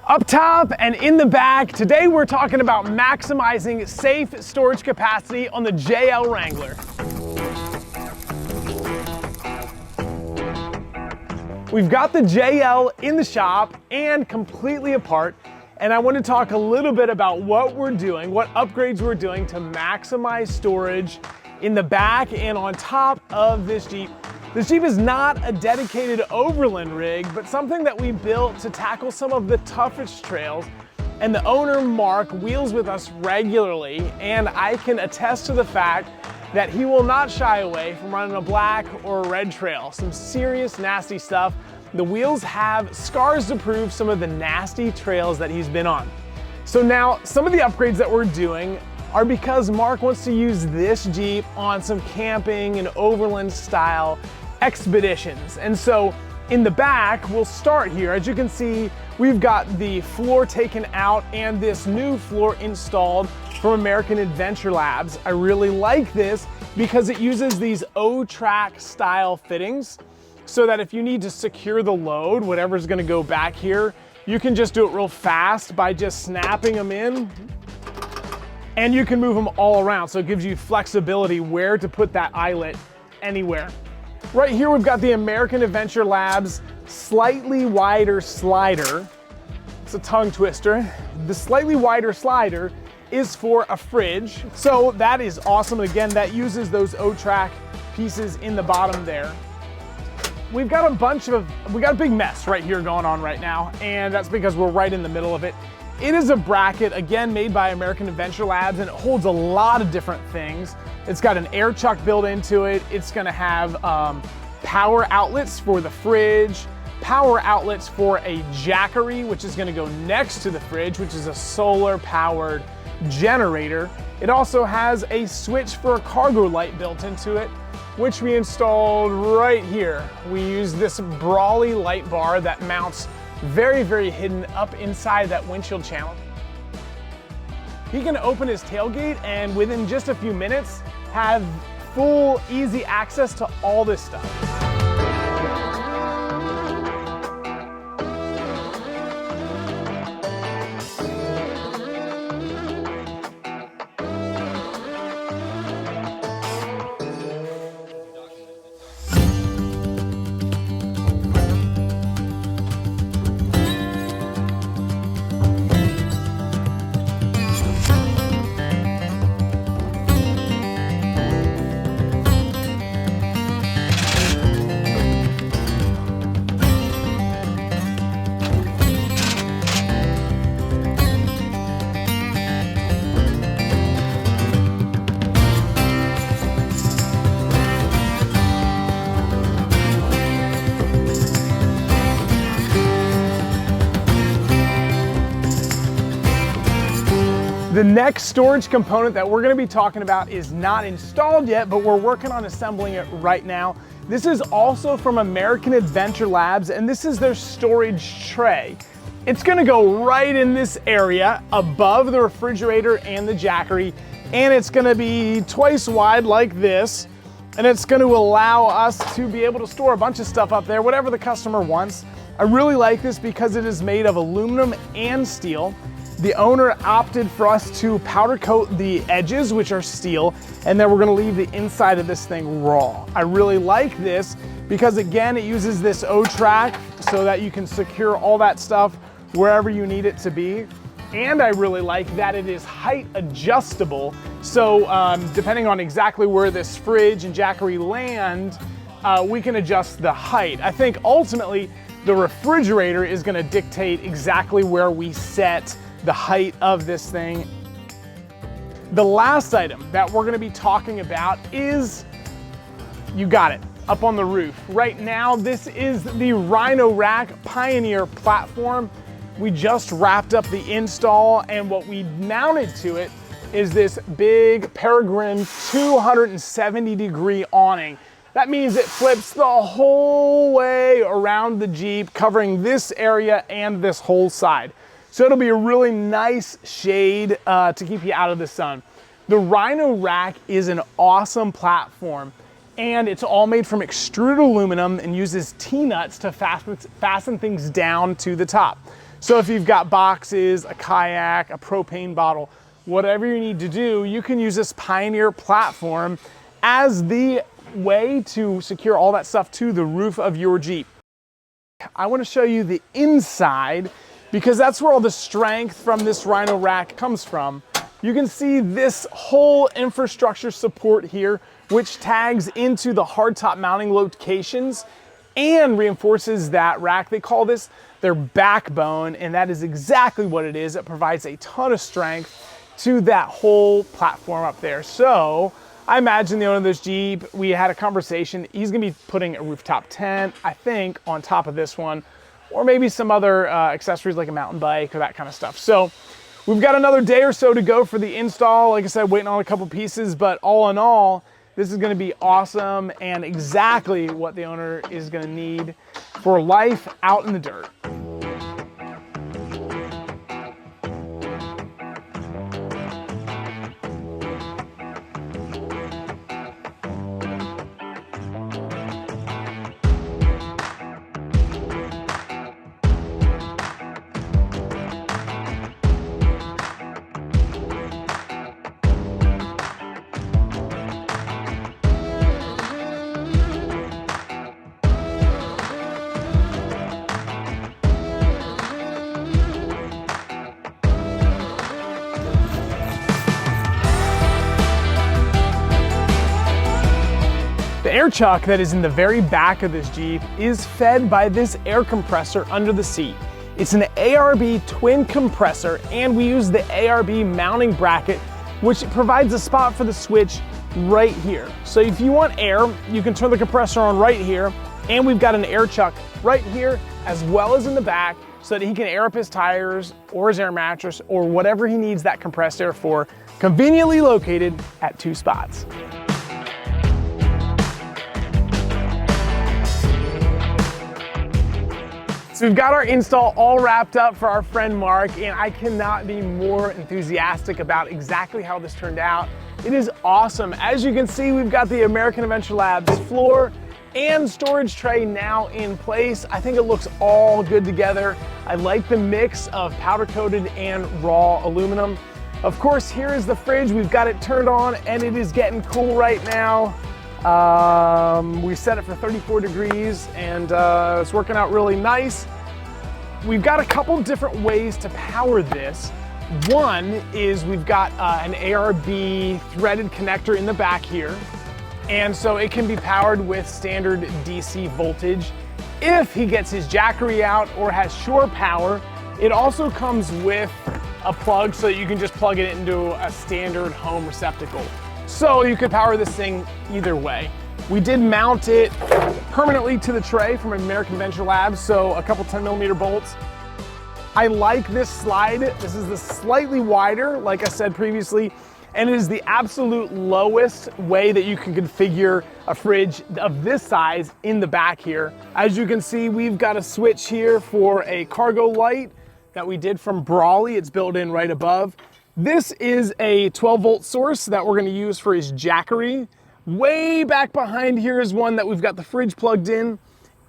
Up top and in the back, today we're talking about maximizing safe storage capacity on the JL Wrangler. We've got the JL in the shop and completely apart, and I want to talk a little bit about what we're doing, what upgrades we're doing to maximize storage in the back and on top of this Jeep. This Jeep is not a dedicated overland rig, but something that we built to tackle some of the toughest trails. And the owner, Mark, wheels with us regularly, and I can attest to the fact that he will not shy away from running a black or a red trail. Some serious nasty stuff. The wheels have scars to prove some of the nasty trails that he's been on. So now, some of the upgrades that we're doing are because Mark wants to use this Jeep on some camping and overland style expeditions. And so in the back, we'll start here. As you can see, we've got the floor taken out and this new floor installed from American Adventure Labs. I really like this because it uses these O-track style fittings so that if you need to secure the load, whatever's gonna go back here, you can just do it real fast by just snapping them in, and you can move them all around. So it gives you flexibility where to put that eyelet anywhere. Right here, we've got the American Adventure Labs slightly wider slider. It's a tongue twister. The slightly wider slider is for a fridge. So that is awesome. Again, that uses those O-track pieces in the bottom there. We've got a big mess right here going on right now, and that's because we're right in the middle of it. It is a bracket, again, made by American Adventure Labs, and it holds a lot of different things. It's got an air chuck built into it. It's gonna have power outlets for the fridge, power outlets for a jackery, which is gonna go next to the fridge, which is a solar powered generator. It also has a switch for a cargo light built into it, which we installed right here. We use this Brawley light bar that mounts very, very hidden up inside that windshield channel. He can open his tailgate and within just a few minutes have full, easy access to all this stuff. The next storage component that we're gonna be talking about is not installed yet, but we're working on assembling it right now. This is also from American Adventure Labs, and this is their storage tray. It's gonna go right in this area above the refrigerator and the jackery, and it's gonna be twice wide like this, and it's gonna allow us to be able to store a bunch of stuff up there, whatever the customer wants. I really like this because it is made of aluminum and steel. The owner opted for us to powder coat the edges, which are steel, and then we're gonna leave the inside of this thing raw. I really like this because, again, it uses this O-track so that you can secure all that stuff wherever you need it to be. And I really like that it is height adjustable. So depending on exactly where this fridge and jackery land, we can adjust the height. I think ultimately the refrigerator is gonna dictate exactly where we set the height of this thing. The last item that we're gonna be talking about is, you got it, up on the roof. Right now, this is the Rhino-Rack Pioneer platform. We just wrapped up the install, and what we mounted to it is this big Peregrine 270-degree awning. That means it flips the whole way around the Jeep, covering this area and this whole side. So it'll be a really nice shade to keep you out of the sun. The Rhino-Rack is an awesome platform, and it's all made from extruded aluminum and uses T-nuts to fasten things down to the top. So if you've got boxes, a kayak, a propane bottle, whatever you need to do, you can use this Pioneer platform as the way to secure all that stuff to the roof of your Jeep. I want to show you the inside because that's where all the strength from this Rhino-Rack comes from. You can see this whole infrastructure support here, which tags into the hardtop mounting locations and reinforces that rack. They call this their backbone, and that is exactly what it is. It provides a ton of strength to that whole platform up there. So I imagine the owner of this Jeep, we had a conversation, he's gonna be putting a rooftop tent, I think, on top of this one, or maybe some other accessories like a mountain bike or that kind of stuff. So we've got another day or so to go for the install. Like I said, waiting on a couple pieces, but all in all, this is gonna be awesome and exactly what the owner is gonna need for life out in the dirt. The air chuck that is in the very back of this Jeep is fed by this air compressor under the seat. It's an ARB twin compressor, and we use the ARB mounting bracket, which provides a spot for the switch right here. So if you want air, you can turn the compressor on right here, and we've got an air chuck right here as well as in the back so that he can air up his tires or his air mattress or whatever he needs that compressed air for, conveniently located at 2 spots. So we've got our install all wrapped up for our friend Mark, and I cannot be more enthusiastic about exactly how this turned out. It is awesome. As you can see, we've got the American Adventure Labs floor and storage tray now in place. I think it looks all good together. I like the mix of powder coated and raw aluminum. Of course, here is the fridge. We've got it turned on and it is getting cool right now. We set it for 34 degrees and it's working out really nice. We've got a couple different ways to power this. One is we've got an ARB threaded connector in the back here. And so it can be powered with standard DC voltage. If he gets his Jackery out or has shore power, it also comes with a plug so that you can just plug it into a standard home receptacle. So you could power this thing either way. We did mount it permanently to the tray from American Adventure Labs, so a couple 10mm bolts. I like this slide. This is the slightly wider, like I said previously, and it is the absolute lowest way that you can configure a fridge of this size in the back here. As you can see, we've got a switch here for a cargo light that we did from Brawley. It's built in right above. This is a 12-volt source that we're gonna use for his Jackery. Way back behind here is one that we've got the fridge plugged in,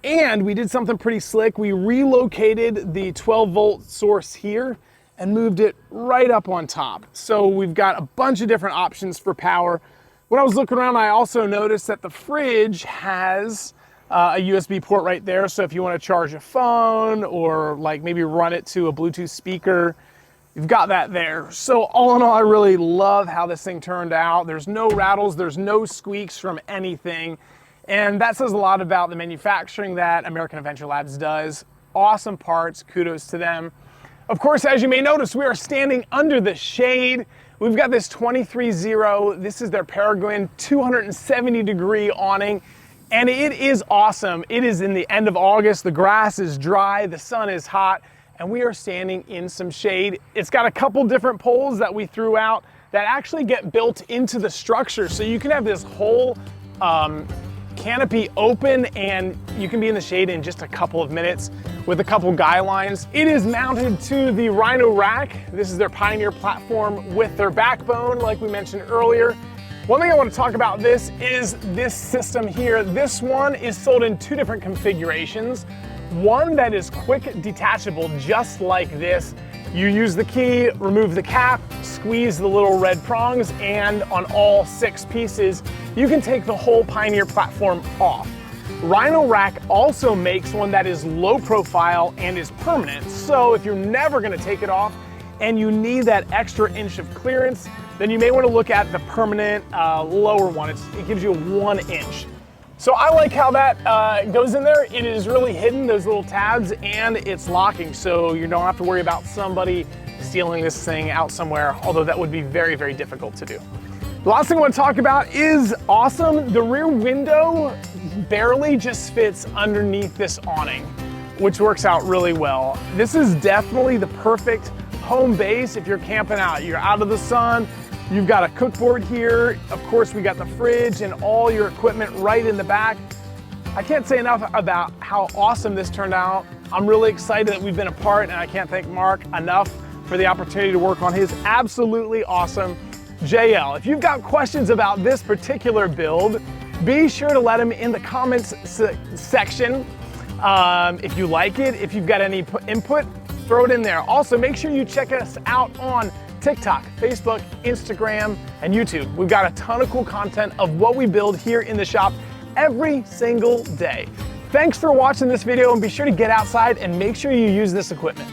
and we did something pretty slick. We relocated the 12-volt source here and moved it right up on top. So we've got a bunch of different options for power. When I was looking around, I also noticed that the fridge has a USB port right there. So if you want to charge a phone or like maybe run it to a Bluetooth speaker, you've got that there. So all in all, I really love how this thing turned out. There's no rattles, there's no squeaks from anything. And that says a lot about the manufacturing that American Adventure Labs does. Awesome parts, kudos to them. Of course, as you may notice, we are standing under the shade. We've got this 23-0. This is their Peregrine 270-degree awning. And it is awesome. It is in the end of August. The grass is dry, the sun is hot, and we are standing in some shade. It's got a couple different poles that we threw out that actually get built into the structure. So you can have this whole canopy open and you can be in the shade in just a couple of minutes with a couple guy lines. It is mounted to the Rhino-Rack. This is their Pioneer platform with their backbone, like we mentioned earlier. One thing I want to talk about this is this system here. This one is sold in 2 different configurations. One that is quick detachable, just like this. You use the key, remove the cap, squeeze the little red prongs, and on all 6 pieces, you can take the whole Pioneer platform off. Rhino-Rack also makes one that is low profile and is permanent, so if you're never gonna take it off and you need that extra inch of clearance, then you may wanna look at the permanent lower one. It gives you 1 inch. So I like how that goes in there. It is really hidden, those little tabs, and it's locking, so you don't have to worry about somebody stealing this thing out somewhere, although that would be very, very difficult to do. The last thing I want to talk about is awesome. The rear window barely just fits underneath this awning, which works out really well. This is definitely the perfect home base if you're camping out. You're out of the sun, you've got a cookboard here. Of course, we got the fridge and all your equipment right in the back. I can't say enough about how awesome this turned out. I'm really excited that we've been a part, and I can't thank Mark enough for the opportunity to work on his absolutely awesome JL. If you've got questions about this particular build, be sure to let them in the comments section. If you like it, if you've got any input, throw it in there. Also, make sure you check us out on TikTok, Facebook, Instagram, and YouTube. We've got a ton of cool content of what we build here in the shop every single day. Thanks for watching this video, and be sure to get outside and make sure you use this equipment.